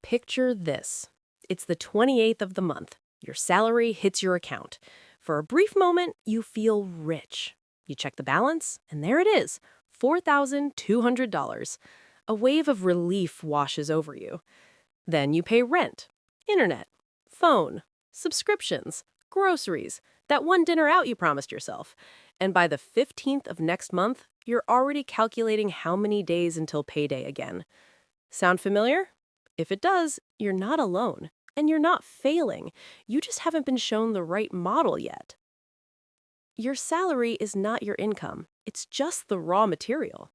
Picture this. It's the 28th of the month. Your salary hits your account. For a brief moment, you feel rich. You check the balance, and there it is, $4,200. A wave of relief washes over you. Then you pay rent, internet, phone, subscriptions, groceries, that one dinner out you promised yourself. And by the 15th of next month, you're already calculating how many days until payday again. Sound familiar? If it does, you're not alone. And you're not failing. You just haven't been shown the right model yet. Your salary is not your income. It's just the raw material.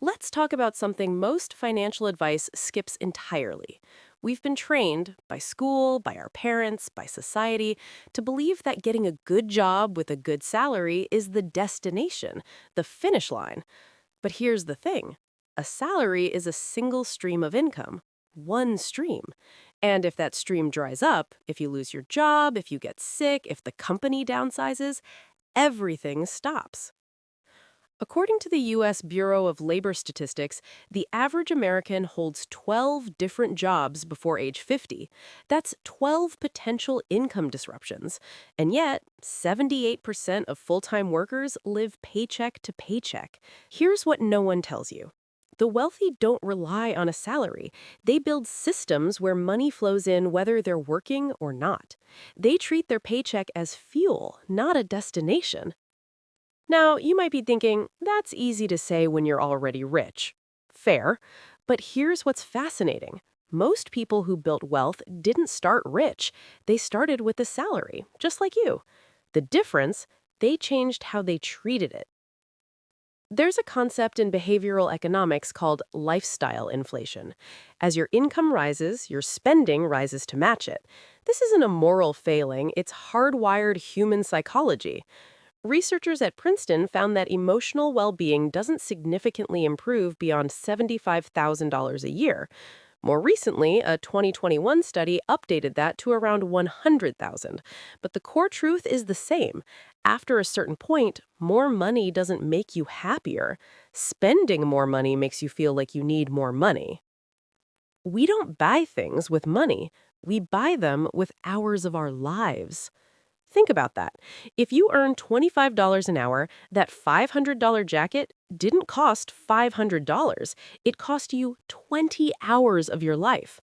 Let's talk about something most financial advice skips entirely. We've been trained, by school, by our parents, by society, to believe that getting a good job with a good salary is the destination, the finish line. But here's the thing. A salary is a single stream of income, one stream. And if that stream dries up, if you lose your job, if you get sick, if the company downsizes, everything stops. According to the U.S. Bureau of Labor Statistics, the average American holds 12 different jobs before age 50. That's 12 potential income disruptions. And yet, 78% of full-time workers live paycheck to paycheck. Here's what no one tells you. The wealthy don't rely on a salary. They build systems where money flows in whether they're working or not. They treat their paycheck as fuel, not a destination. Now, you might be thinking, that's easy to say when you're already rich. Fair. But here's what's fascinating. Most people who built wealth didn't start rich. They started with a salary, just like you. The difference, they changed how they treated it. There's a concept in behavioral economics called lifestyle inflation. As your income rises, your spending rises to match it. This isn't a moral failing, it's hardwired human psychology. Researchers at Princeton found that emotional well-being doesn't significantly improve beyond $75,000 a year. More recently, a 2021 study updated that to around $100,000. But the core truth is the same. After a certain point, more money doesn't make you happier. Spending more money makes you feel like you need more money. We don't buy things with money. We buy them with hours of our lives. Think about that. If you earn $25 an hour, that $500 jacket didn't cost $500. It cost you 20 hours of your life.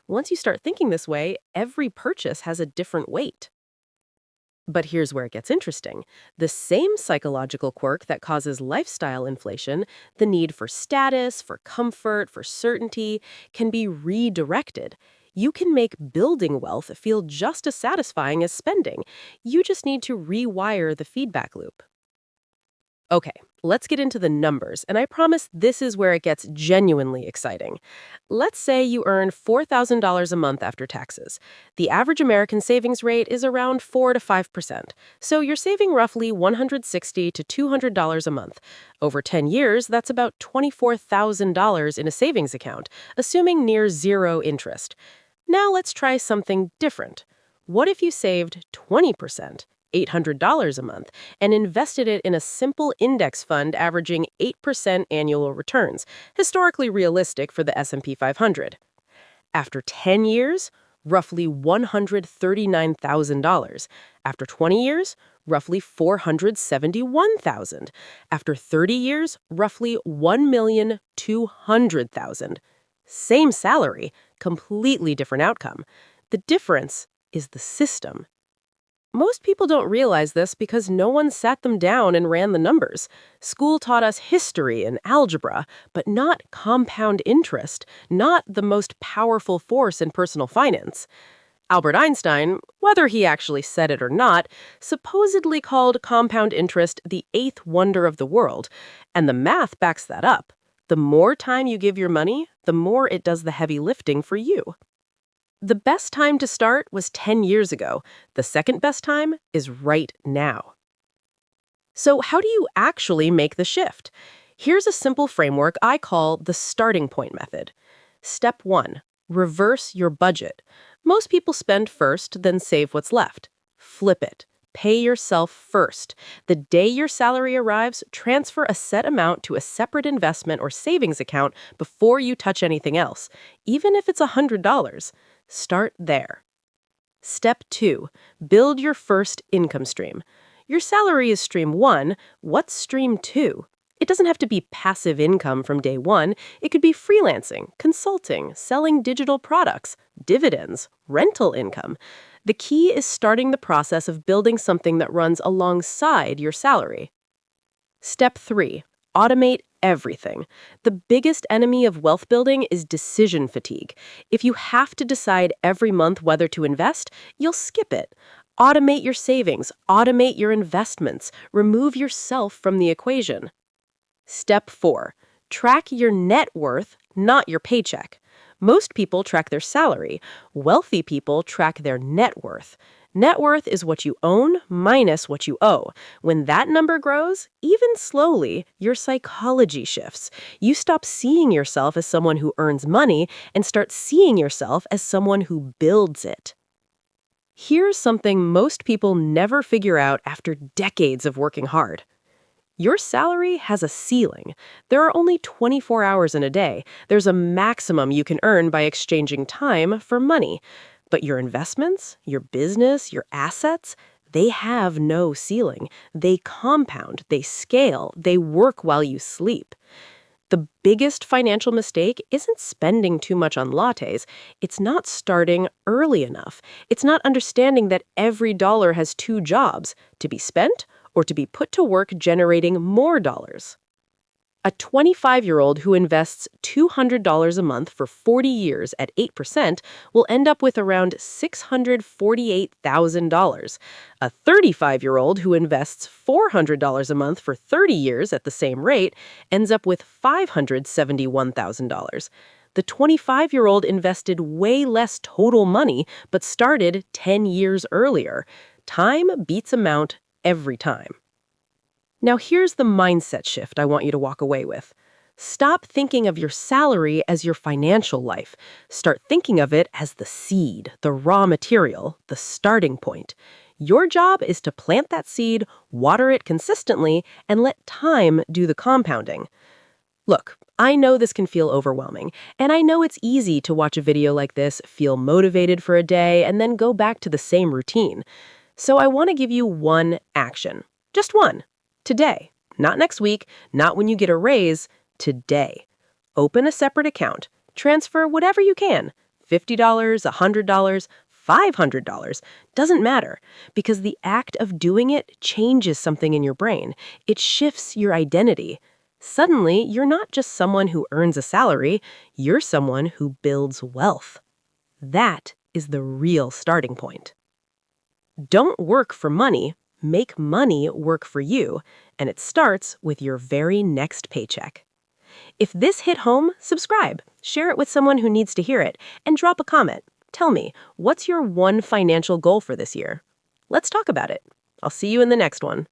Once you start thinking this way, every purchase has a different weight. But here's where it gets interesting. The same psychological quirk that causes lifestyle inflation, the need for status, for comfort, for certainty, can be redirected. You can make building wealth feel just as satisfying as spending. You just need to rewire the feedback loop. Okay, let's get into the numbers, and I promise this is where it gets genuinely exciting. Let's say you earn $4,000 a month after taxes. The average American savings rate is around 4 to 5%, so you're saving roughly $160 to $200 a month. Over 10 years, that's about $24,000 in a savings account, assuming near zero interest. Now let's try something different. What if you saved 20%? $800 a month, and invested it in a simple index fund averaging 8% annual returns, historically realistic for the S&P 500. After 10 years, roughly $139,000. After 20 years, roughly $471,000. After 30 years, roughly $1,200,000. Same salary, completely different outcome. The difference is the system. Most people don't realize this because no one sat them down and ran the numbers. School taught us history and algebra, but not compound interest, not the most powerful force in personal finance. Albert Einstein, whether he actually said it or not, supposedly called compound interest the eighth wonder of the world, and the math backs that up. The more time you give your money, the more it does the heavy lifting for you. The best time to start was 10 years ago. The second best time is right now. So how do you actually make the shift? Here's a simple framework I call the starting point method. Step 1. Reverse your budget. Most people spend first, then save what's left. Flip it. Pay yourself first. The day your salary arrives, transfer a set amount to a separate investment or savings account before you touch anything else, even if it's $100. Start there. Step 2. Build your first income stream. Your salary is stream 1. What's stream 2? It doesn't have to be passive income from day one. It could be freelancing, consulting, selling digital products, dividends, rental income. The key is starting the process of building something that runs alongside your salary. Step 3. Automate everything. The biggest enemy of wealth building is decision fatigue. If you have to decide every month whether to invest, you'll skip it. Automate your savings, automate your investments, remove yourself from the equation. Step 4. Track your net worth, not your paycheck. Most people track their salary. Wealthy people track their net worth. Net worth is what you own minus what you owe. When that number grows, even slowly, your psychology shifts. You stop seeing yourself as someone who earns money and start seeing yourself as someone who builds it. Here's something most people never figure out after decades of working hard. Your salary has a ceiling. There are only 24 hours in a day. There's a maximum you can earn by exchanging time for money. But your investments, your business, your assets, they have no ceiling. They compound, they scale, they work while you sleep. The biggest financial mistake isn't spending too much on lattes. It's not starting early enough. It's not understanding that every dollar has two jobs, to be spent or to be put to work generating more dollars. A 25-year-old who invests $200 a month for 40 years at 8% will end up with around $648,000. A 35-year-old who invests $400 a month for 30 years at the same rate ends up with $571,000. The 25-year-old invested way less total money but started 10 years earlier. Time beats amount every time. Now here's the mindset shift I want you to walk away with. Stop thinking of your salary as your financial life. Start thinking of it as the seed, the raw material, the starting point. Your job is to plant that seed, water it consistently, and let time do the compounding. Look, I know this can feel overwhelming, and I know it's easy to watch a video like this, feel motivated for a day, and then go back to the same routine. So I want to give you one action. Just one. Today. Not next week, not when you get a raise. Today. Open a separate account. Transfer whatever you can. $50, $100, $500. Doesn't matter, because the act of doing it changes something in your brain. It shifts your identity. Suddenly, you're not just someone who earns a salary, you're someone who builds wealth. That is the real starting point. Don't work for money. Make money work for you, and it starts with your very next paycheck. If this hit home, subscribe, share it with someone who needs to hear it, and drop a comment. Tell me, what's your one financial goal for this year? Let's talk about it. I'll see you in the next one.